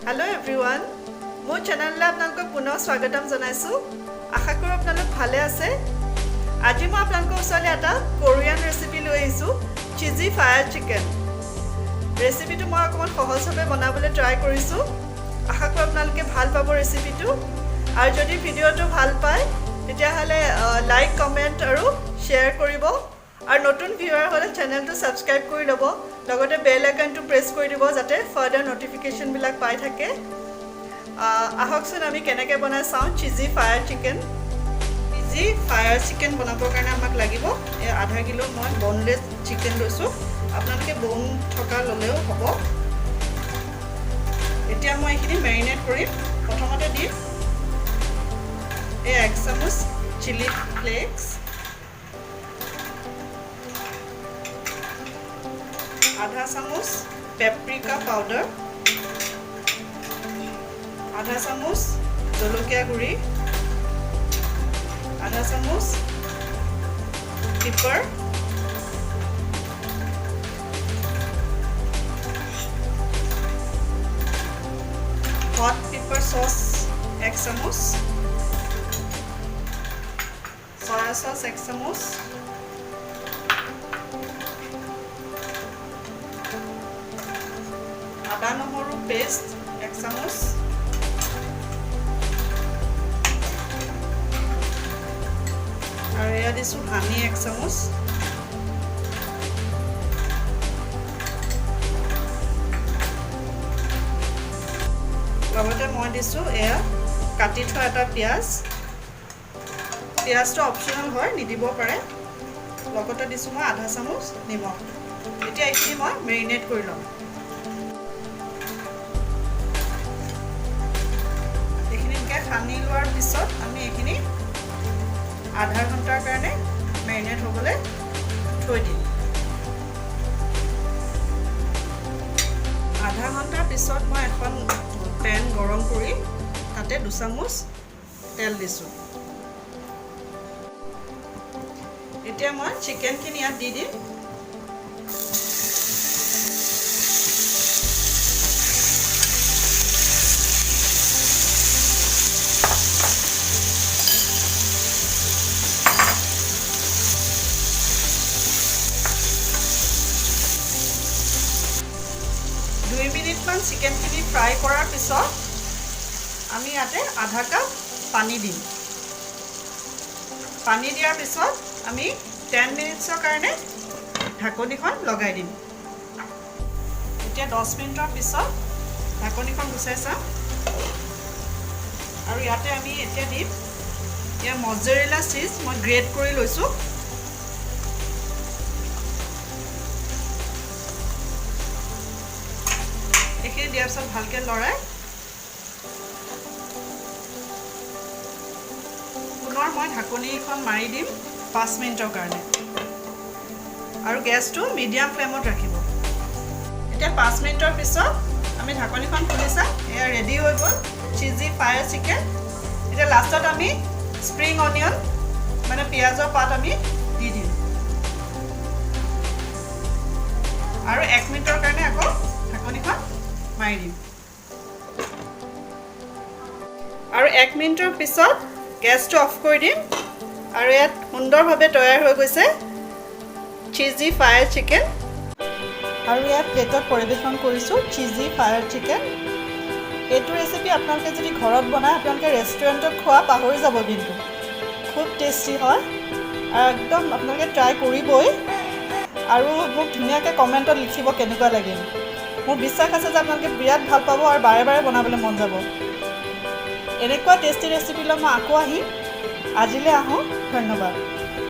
Hello everyone. মোৰ চেনেললৈ আপোনালোকক পুনৰ স্বাগতম জনাইছো। আশা কৰোঁ আপোনালোক ভালে আছে। আজি মই আপোনালোকৰ ওচৰলৈ এটা কোৰিয়ান ৰেচিপি লৈ আহিছো, চিজি ফায়াৰ চিকেন। ৰেচিপিটো মই অকমান সহজভাৱে বনাবলৈ ট্ৰাই কৰিছো। আশা কৰোঁ আপোনালোকে ভাল পাব ৰেচিপিটো। আৰু যদি ভিডিঅ'টো ভাল পায় তেতিয়াহ'লে লাইক, কমেন্ট আৰু শ্বেয়াৰ কৰিব। আৰু নতুন ভিউৱাৰ হ'লে চেনেলটো সাবস্ক্ৰাইব কৰি ল'ব। লগতে বেল আইকনটো প্ৰেছ কৰি দিব যাতে ফাৰ্দাৰ নটিফিকেশন বিলাক পাই থাকে। আহকচোন আমি কেনেকৈ বনাই চাওঁ cheesy fire chicken. Cheesy fire chicken বনাবৰ কাৰণে আমাক লাগিব আধা কিলো মই বনলেছ চিকেন লৈছোঁ। আপোনালোকে বন থকা ল'লেও হ'ব। এতিয়া মই এইখিনি মেৰিনেট কৰিম। প্ৰথমতে দিম 1 চামুচ চিলি ফ্লেক্স, आधा चामच पेप्रिका पाउडर, आधा चामच जलकिया गुड़ी, आधा चामच पेपर, हॉट पेपर सॉस 1 चामच, सोया सॉस 1 चामच, आदा নহৰু पेस्ट 1 চামুচ, আৰু এয়া দিছো হানি 1 চামুচ, লগতে মই দিছো এয়া কাটি থোৱা এটা পিয়াজ। পিয়াজটো অপচনেল হয়, নিদিব পাৰে। লগতে দিছো মই আধা চামুচ নিমখ। এতিয়া এইখিনি মই মেৰিনেট কৰি লম। সানি লোৱাৰ পিছত আমি এইখিনি আধা ঘণ্টাৰ কাৰণে মেৰিনেট হ'বলৈ থৈ দিম। আধা ঘণ্টাৰ পিছত মই এখন পেন গৰম কৰি তাতে 2 চামুচ তেল দিছোঁ। এতিয়া মই চিকেনখিনি ইয়াত দি দিম। মিনিটমান চিকেনখিনি ফ্ৰাই কৰাৰ পিছত আমি ইয়াতে আধা কাপ পানী দিম। পানী দিয়াৰ পিছত আমি 10 মিনিটৰ কাৰণে ঢাকনিখন লগাই দিম। এতিয়া 10 মিনিটৰ পিছত ঢাকনিখন গুচাই চাম। আৰু ইয়াতে আমি এতিয়া দিম ইয়াৰ মজেৰেলা চীজ মই গ্ৰেট কৰি লৈছোঁ। এইখিনি দিয়াৰ পিছত ভালকৈ লৰাই পুনৰ মই ঢাকনিখন মাৰি দিম 5 মিনিটৰ কাৰণে। আৰু গেছটো মিডিয়াম ফ্লেমত ৰাখিব। এতিয়া 5 মিনিটৰ পিছত আমি ঢাকনিখন খুলি চাম। এয়া ৰেডি হৈ গ'ল চিজি ফায়াৰ চিকেন। এতিয়া লাষ্টত আমি স্প্ৰিং অনিয়ন মানে পিঁয়াজৰ পাত আমি দি দিম। আৰু 1 মিনিটৰ কাৰণে আকৌ ঢাকনিখন মাৰি দিম। আৰু 1 মিনিটৰ পিছত গেছটো অফ কৰি দিম। আৰু ইয়াত সুন্দৰভাৱে তৈয়াৰ হৈ গৈছে চিজি ফায়াৰ চিকেন। আৰু ইয়াত প্লেটত পৰিৱেশন কৰিছোঁ চিজি ফায়াৰ চিকেন। এইটো ৰেচিপি আপোনালোকে যদি ঘৰত বনায় আপোনালোকে ৰেষ্টুৰেণ্টত খোৱা পাহৰি যাব, কিন্তু খুব টেষ্টি হয়। আৰু একদম আপোনালোকে ট্ৰাই কৰিবই। আৰু মোক ধুনীয়াকৈ কমেণ্টত লিখিব কেনেকুৱা লাগিল। মোৰ বিশ্বাস আছে যে আপোনালোকে বিৰাট ভাল পাব আৰু বাৰে বাৰে বনাবলৈ মন যাব। এনেকুৱা টেষ্টি ৰেচিপি লৈ মই আকৌ আহিম। আজিলৈ আহোঁ। ধন্যবাদ।